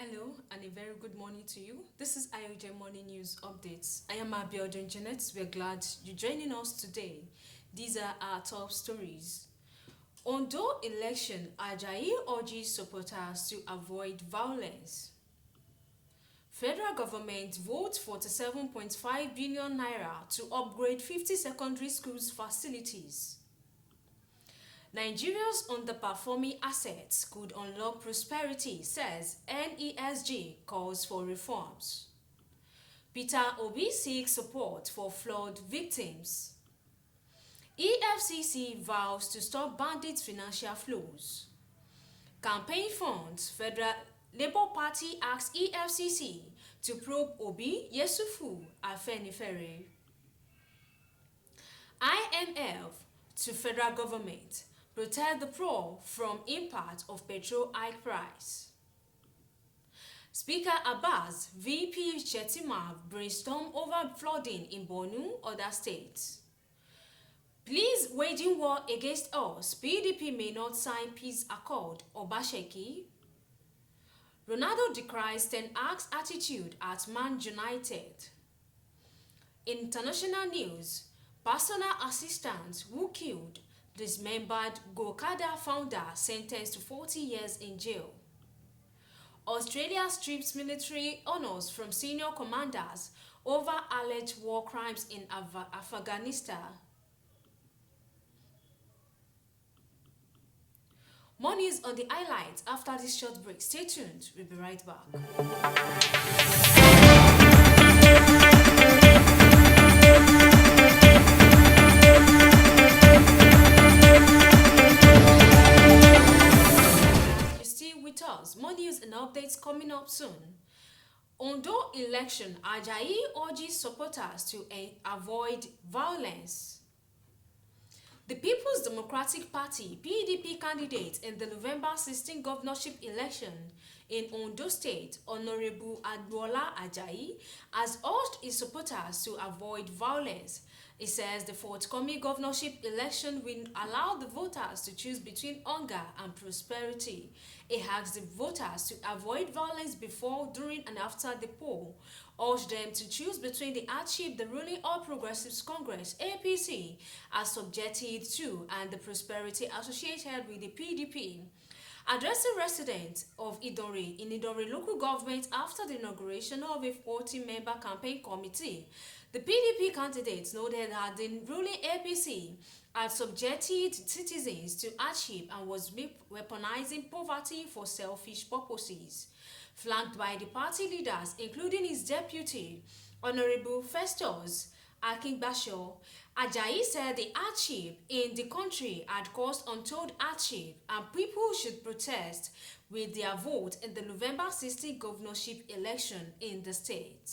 Hello and a very good morning to you. This is Ayogen Morning News Updates. I am ABIODUN Janet. We're glad you're joining us today. These are our top stories. Ondo election, Ajayi urges supporters to avoid violence. Federal government votes 47.5 billion naira to upgrade 50 secondary schools facilities. Nigeria's underperforming assets could unlock prosperity, says NESG calls for reforms. Peter Obi seeks support for flood victims. EFCC vows to stop bandits' financial flows. Campaign funds, Federal Labour Party asks EFCC to probe Obi Yesufu Afenifere. IMF to federal government protect the poor from impact of petrol hike price. Speaker Abbas, VP Chetima brainstorm over flooding in Borno, other states. Please waging war against us, PDP may not sign peace accord, Obasheki. Ronaldo decries Ten Hag's attitude at Man United. International news, personal assistant who killed dismembered Gokada founder sentenced to 40 years in jail. Australia strips military honors from senior commanders over alleged war crimes in Afghanistan. More news on the highlights after this short break. Stay tuned. We'll be right back. More news and updates coming up soon. Ondo election, Ajayi urges supporters to avoid violence. The People's Democratic Party (PDP) candidate in the November 16 governorship election in Ondo State, Honorable Adwola Ajayi, has urged his supporters to avoid violence. He says the forthcoming governorship election will allow the voters to choose between hunger and prosperity. He asks the voters to avoid violence before, during, and after the poll, urged them to choose between the hardship the ruling All Progressives Congress (APC) has subjected to and the prosperity associated with the PDP. Addressing residents of Idore in Idore local government after the inauguration of a 40-member campaign committee, the PDP candidates noted that the ruling APC had subjected citizens to hardship and was weaponizing poverty for selfish purposes. Flanked by the party leaders, including his deputy, Honorable Festus Akingbasho, Ajayi said the hardship in the country had caused untold hardship and people should protest with their vote in the November 16 governorship election in the state.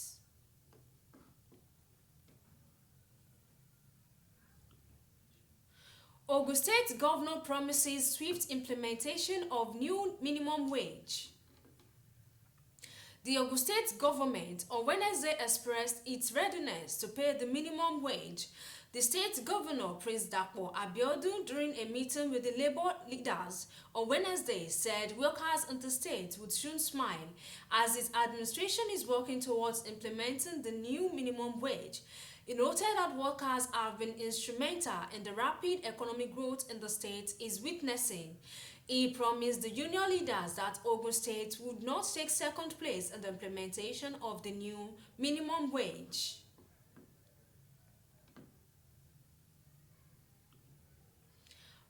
Ogun State Governor promises swift implementation of new minimum wage. The Ogun State government on Wednesday expressed its readiness to pay the minimum wage. The state governor, Prince Dapo Abiodun, during a meeting with the labor leaders on Wednesday, said workers in the state would soon smile as his administration is working towards implementing the new minimum wage. He noted that workers have been instrumental in the rapid economic growth in the state is witnessing. He promised the union leaders that Ogun State would not take second place in the implementation of the new minimum wage.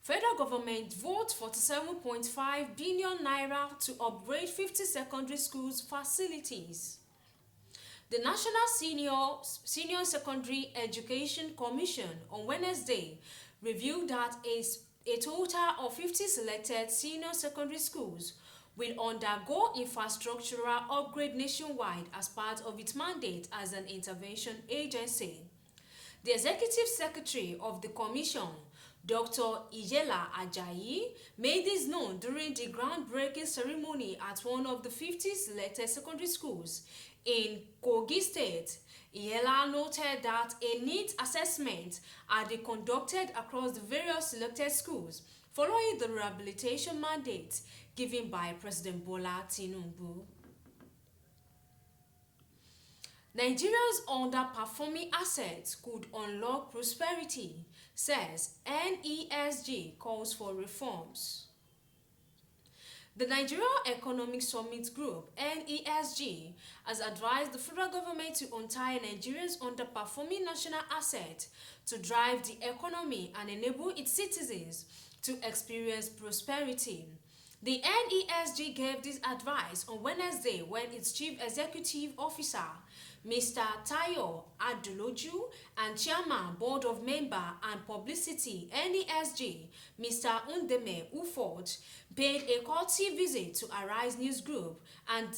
Federal government votes 47.5 billion naira to upgrade 50 secondary schools facilities. The National Senior Secondary Education Commission on Wednesday revealed that a total of 50 selected senior secondary schools will undergo infrastructural upgrade nationwide as part of its mandate as an intervention agency. The executive secretary of the commission, Dr. Ijela Ajayi, made this known during the groundbreaking ceremony at one of the 50 selected secondary schools in Kogi State. Ijela noted that a needs assessment had been conducted across the various selected schools following the rehabilitation mandate given by President Bola Tinubu. Nigeria's underperforming assets could unlock prosperity, says NESG calls for reforms. The Nigeria Economic Summit Group (NESG) has advised the federal government to untie Nigeria's underperforming national assets to drive the economy and enable its citizens to experience prosperity. The NESG gave this advice on Wednesday when its chief executive officer, Mr. Tayo Adeloju, and chairman, board of member and publicity NESG, Mr. Undeme Uford, paid a courtesy visit to Arise News Group and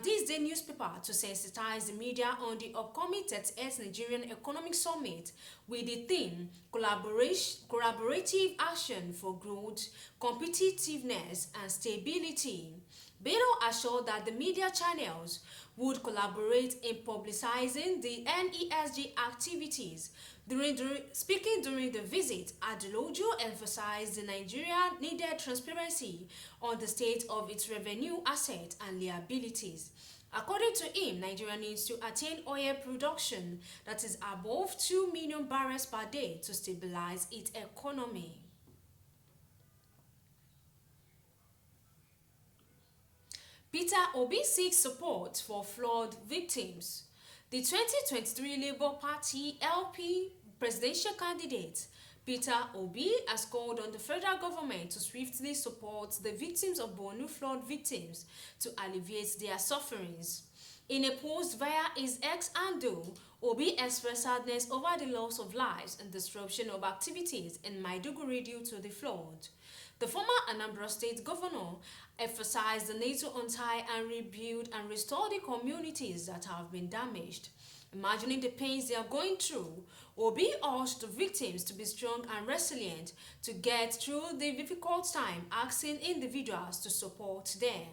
this day newspaper to sensitize the media on the upcoming 38th Nigerian Economic Summit with the theme Collaborative Action for Growth, Competitiveness and Stability. Bello assured that the media channels would collaborate in publicizing the NESG activities. Speaking during the visit, Adeloju emphasized the Nigeria needed transparency on the state of its revenue, assets, and liabilities. According to him, Nigeria needs to attain oil production that is above 2 million barrels per day to stabilize its economy. Peter Obi seeks support for flood victims. The 2023 Labour Party LP presidential candidate Peter Obi has called on the federal government to swiftly support the victims of Borno flood victims to alleviate their sufferings. In a post via his X handle, Obi expressed sadness over the loss of lives and disruption of activities in Maiduguri due to the flood. The former Anambra State governor emphasized the need to untie and rebuild and restore the communities that have been damaged. Imagining the pains they are going through, Obi urged the victims to be strong and resilient to get through the difficult time, asking individuals to support them.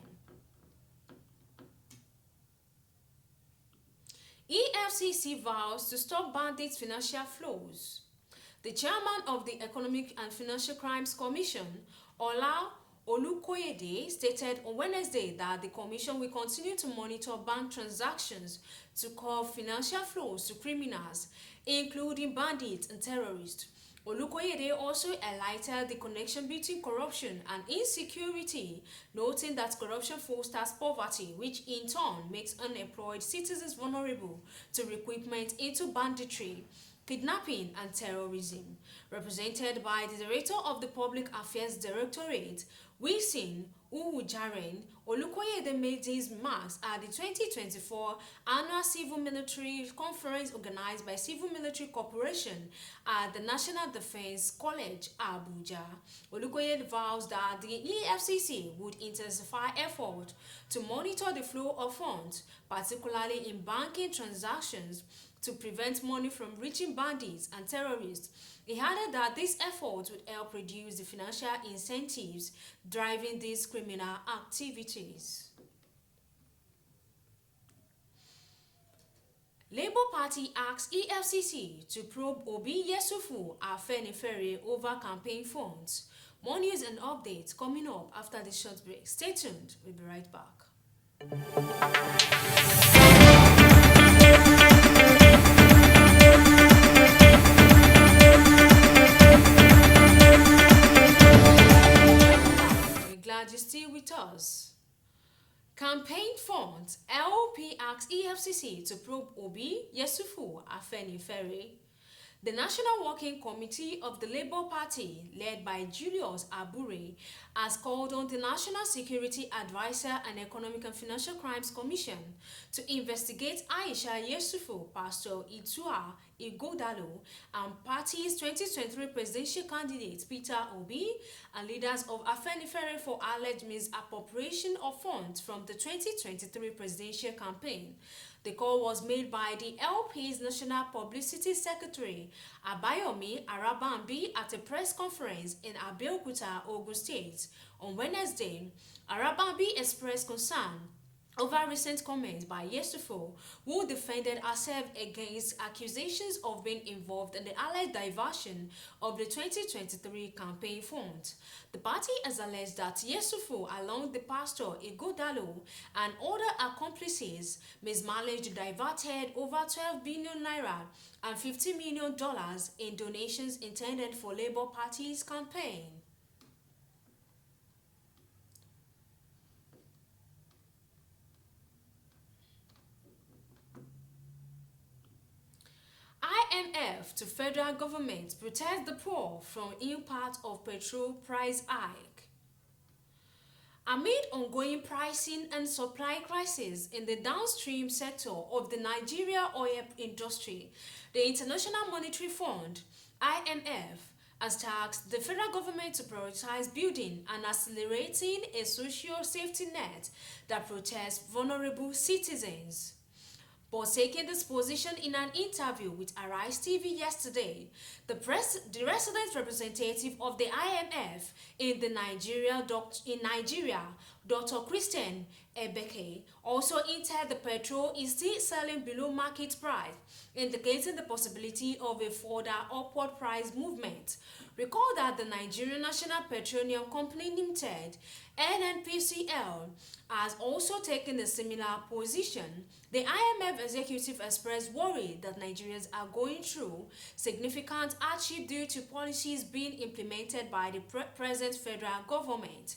EFCC vows to stop bandits' financial flows. The chairman of the Economic and Financial Crimes Commission, Ola Olukoyede, stated on Wednesday that the commission will continue to monitor bank transactions to curb financial flows to criminals, including bandits and terrorists. Olukoyede also highlighted the connection between corruption and insecurity, noting that corruption fosters poverty, which in turn makes unemployed citizens vulnerable to recruitment into banditry, kidnapping and terrorism. Represented by the Director of the Public Affairs Directorate, Wilson Uwujaren, Olukoyede made these remarks at the 2024 Annual Civil Military Conference organized by Civil Military Corporation at the National Defense College, Abuja. Olukoyede vows that the EFCC would intensify effort to monitor the flow of funds, particularly in banking transactions, to prevent money from reaching bandits and terrorists. He added that this effort would help reduce the financial incentives driving these criminal activities. Labour Party asks EFCC to probe Obi Yesufu Afenifere over campaign funds. More news and updates coming up after this short break. Stay tuned. We'll be right back. Glad you're still with us. Campaign funds. LP asks EFCC to probe Obi Yesufu Afenifere. The National Working Committee of the Labour Party, led by Julius Abure, has called on the National Security Advisor and Economic and Financial Crimes Commission to investigate Aisha Yesufu, Pastor Itua Igodalo, and party's 2023 presidential candidate Peter Obi, and leaders of Afenifere for alleged misappropriation of funds from the 2023 presidential campaign. The call was made by the LP's National Publicity Secretary, Abayomi Arabambi, at a press conference in Abeokuta, Ogun State. On Wednesday, Arabambi expressed concern over recent comments by Yesufo, who defended herself against accusations of being involved in the alleged diversion of the 2023 campaign funds. The party has alleged that Yesufo, along with Pastor Igodalo and other accomplices, mismanaged diverted over 12 billion naira and $50 million in donations intended for Labour Party's campaign. IMF to federal government protect the poor from impact of petrol price hike. Amid ongoing pricing and supply crisis in the downstream sector of the Nigeria oil industry, the International Monetary Fund (IMF) has tasked the federal government to prioritize building and accelerating a social safety net that protects vulnerable citizens. But taking this position in an interview with Arise TV yesterday, the resident representative of the IMF in Nigeria, Dr. Christian Ebeke, also hinted the petrol is still selling below market price, indicating the possibility of a further upward price movement. Recall that the Nigerian National Petroleum Company Limited (NNPCL) has also taken a similar position. The IMF executive expressed worry that Nigerians are going through significant hardship due to policies being implemented by the present federal government.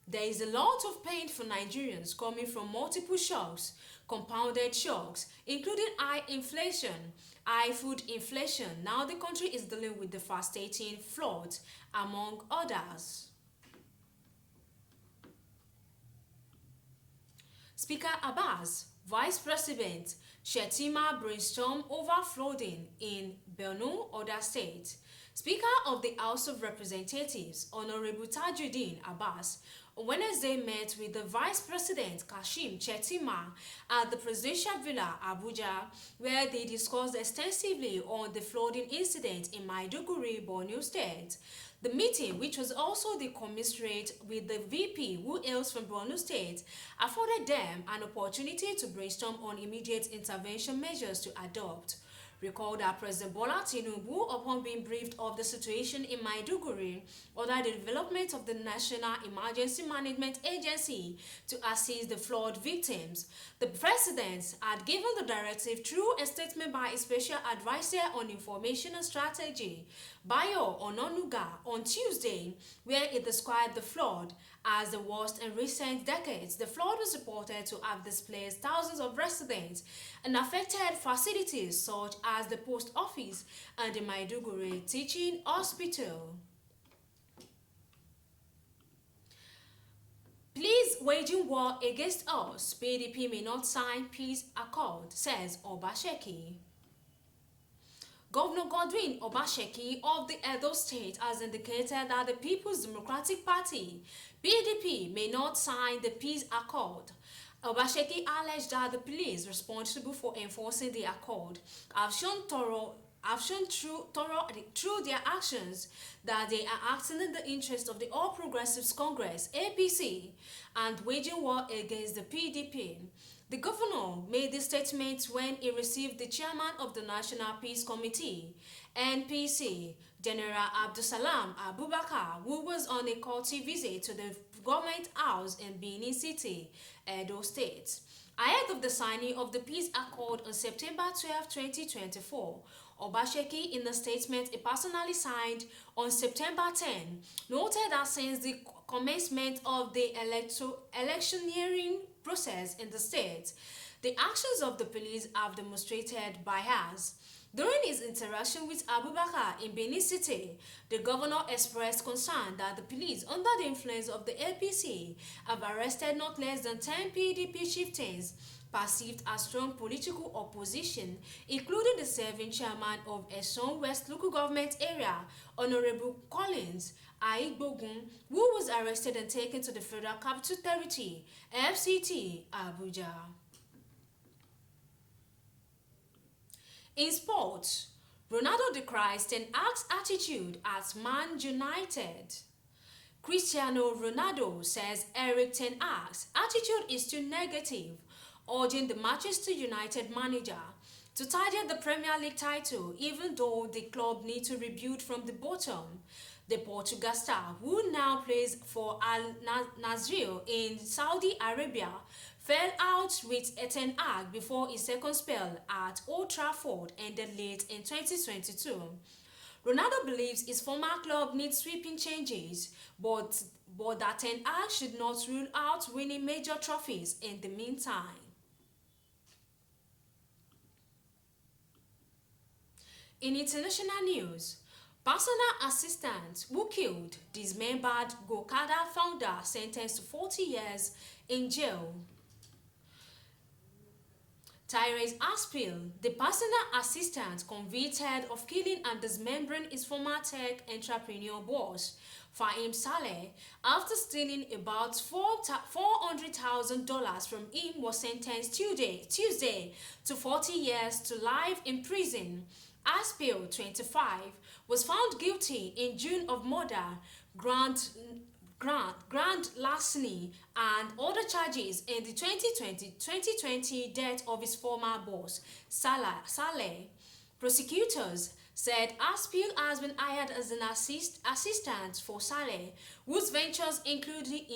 There is a lot of pain for Nigerians coming from multiple shocks, compounded shocks, including high inflation, high food inflation. Now the country is dealing with devastating floods, among others. Speaker Abbas, Vice President Shetima brainstorm over flooding in Borno, other states. Speaker of the House of Representatives, Honorable Tajuddin Abbas, on Wednesday met with the Vice President Kashim Chetima at the Presidential Villa, Abuja, where they discussed extensively on the flooding incident in Maiduguri, Borno State. The meeting, which was also the commensurate with the VP who hails from Borno State, afforded them an opportunity to brainstorm on immediate intervention measures to adopt. Recall that President Bola Tinubu, upon being briefed of the situation in Maiduguri, ordered the development of the National Emergency Management Agency to assist the flood victims. The President had given the directive through a statement by a special advisor on information and strategy, Bayo Ononuga, on Tuesday, where it described the flood as the worst in recent decades. The flood was reported to have displaced thousands of residents and affected facilities such as the post office and the Maiduguri Teaching Hospital. Please waging war against us. PDP may not sign peace accord, says Obasheki. Governor Godwin Obasheki of the Edo State has indicated that the People's Democratic Party (PDP) may not sign the peace accord. Obasheki alleged that the police responsible for enforcing the accord have shown through their actions that they are acting in the interest of the All Progressives Congress (APC) and waging war against the PDP. The governor made this statement when he received the chairman of the National Peace Committee (NPC), General Abdusalam Abubakar, who was on a courtesy visit to the government house in Benin City, Edo State. Ahead of the signing of the peace accord on September 12, 2024, Obasheki, in a statement he personally signed on September 10, noted that since the commencement of the electioneering process in the state, the actions of the police have demonstrated bias. During his interaction with Abubakar in Benin City, the governor expressed concern that the police, under the influence of the APC, have arrested not less than 10 PDP chieftains perceived as strong political opposition, including the serving chairman of Eson West Local Government Area, Honorable Collins Aigbogun, who was arrested and taken to the Federal Capital Territory, FCT, Abuja. In sports, Ronaldo decries Ten Hag's attitude at Man United. Cristiano Ronaldo says Eric Ten Hag's attitude is too negative, urging the Manchester United manager to target the Premier League title even though the club needs to rebuild from the bottom. The Portugal star, who now plays for Al Nasr in Saudi Arabia, fell out with Ten Hag before his second spell at Old Trafford ended late in 2022. Ronaldo believes his former club needs sweeping changes, but that Ten Hag should not rule out winning major trophies in the meantime. In international news, personal assistant who killed dismembered Gokada founder sentenced to 40 years in jail. Tyrese Aspil, the personal assistant convicted of killing and dismembering his former tech entrepreneur boss, Fahim Saleh, after stealing about $400,000 from him, was sentenced Tuesday to 40 years to life in prison. Aspil, 25, was found guilty in June of murder, grand larceny, and other charges in the 2020 death of his former boss, Saleh. Prosecutors said Aspil has been hired as an assistant for Saleh, whose ventures included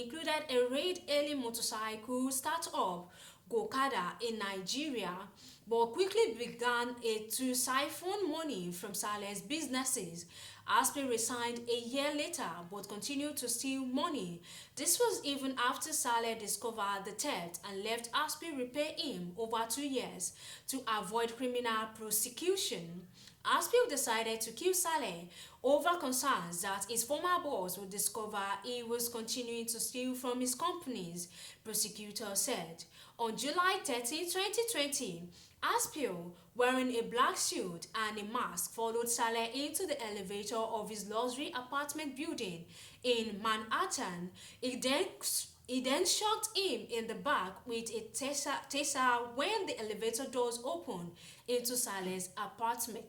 a ride-hailing motorcycle startup, Gokada, in Nigeria, but quickly began to siphon money from Saleh's businesses. Aspil resigned a year later but continued to steal money. This was even after Saleh discovered the theft and left Aspil repay him over 2 years to avoid criminal prosecution. Aspil decided to kill Saleh over concerns that his former boss would discover he was continuing to steal from his companies, prosecutors said. On July 13, 2020, Aspil, wearing a black suit and a mask, followed Saleh into the elevator of his luxury apartment building in Manhattan. He then shot him in the back with a taser when the elevator doors opened into Saleh's apartment.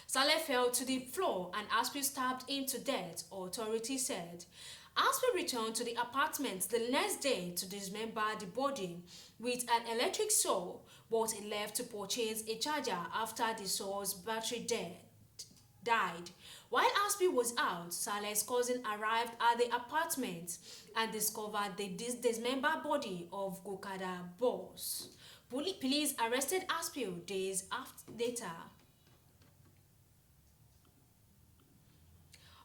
Saleh fell to the floor and Aspil stabbed him to death, authorities said. Aspil returned to the apartment the next day to dismember the body with an electric saw, but he left to purchase a charger after the saw's battery died. While Aspil was out, Saleh's cousin arrived at the apartment and discovered the dismembered body of Gokada boss. Police arrested Aspil days later.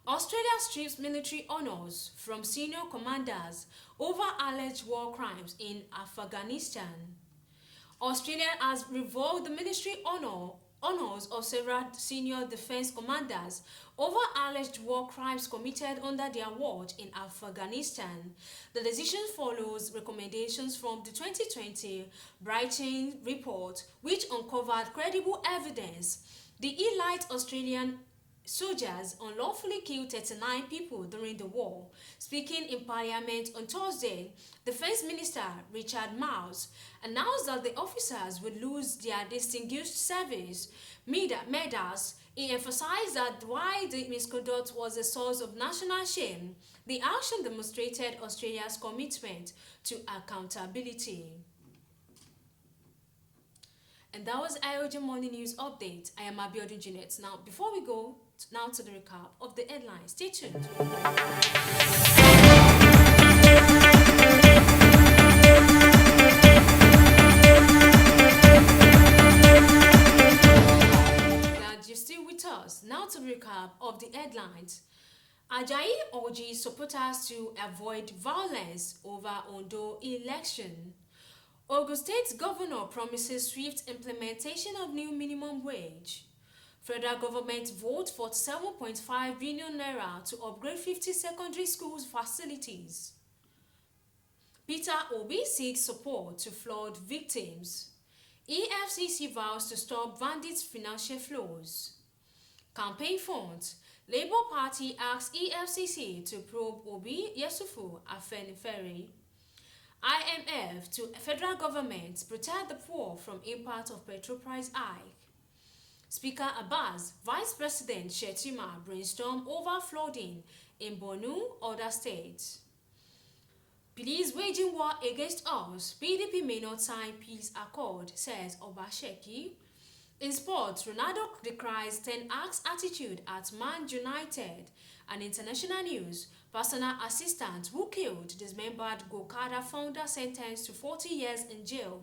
Australia strips military honors from senior commanders over alleged war crimes in Afghanistan. Australia has revoked the military honors of several senior defense commanders over alleged war crimes committed under their watch in Afghanistan. The decision follows recommendations from the 2020 Brighton report, which uncovered credible evidence. The elite Australian soldiers unlawfully killed 39 people during the war. Speaking in Parliament on Thursday, Defense Minister Richard Marles announced that the officers would lose their Distinguished Service medals. He emphasized that while the misconduct was a source of national shame, the action demonstrated Australia's commitment to accountability. And that was Ayogen Morning News Update. I am ABIODUN Jeanette. Now, before we go to the recap of the headlines, stay tuned. Glad you're still with us. Now to the recap of the headlines. Ajayi urges supporters to avoid violence over Ondo election. Ogun State Governor promises swift implementation of new minimum wage. Federal government votes for 7.5 billion naira to upgrade 50 secondary schools facilities. Peter Obi seeks support to flood victims. EFCC vows to stop bandits' financial flows. Campaign funds. Labour Party asks EFCC to probe Obi Yesufu Afenifere. IMF to federal government protect the poor from impact of petrol price hike. Speaker Abbas, Vice President Shettima brainstorm over flooding in Borno, other states. Police waging war against us. PDP may not sign peace accord, says Obasheki. In sports, Ronaldo decries Ten Hag's attitude at Man United. And international news, personal assistant who killed dismembered Gokada founder sentenced to 40 years in jail.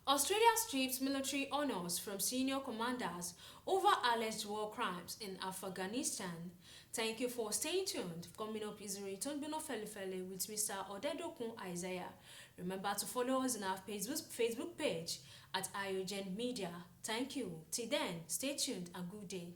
Australia strips military honors from senior commanders over alleged war crimes in Afghanistan. Thank you for staying tuned. Coming up is Return Bino Felifele with Mr. Odedokun Isaiah. Remember to follow us on our Facebook page at Ayogen Media. Thank you. Till then, stay tuned and good day.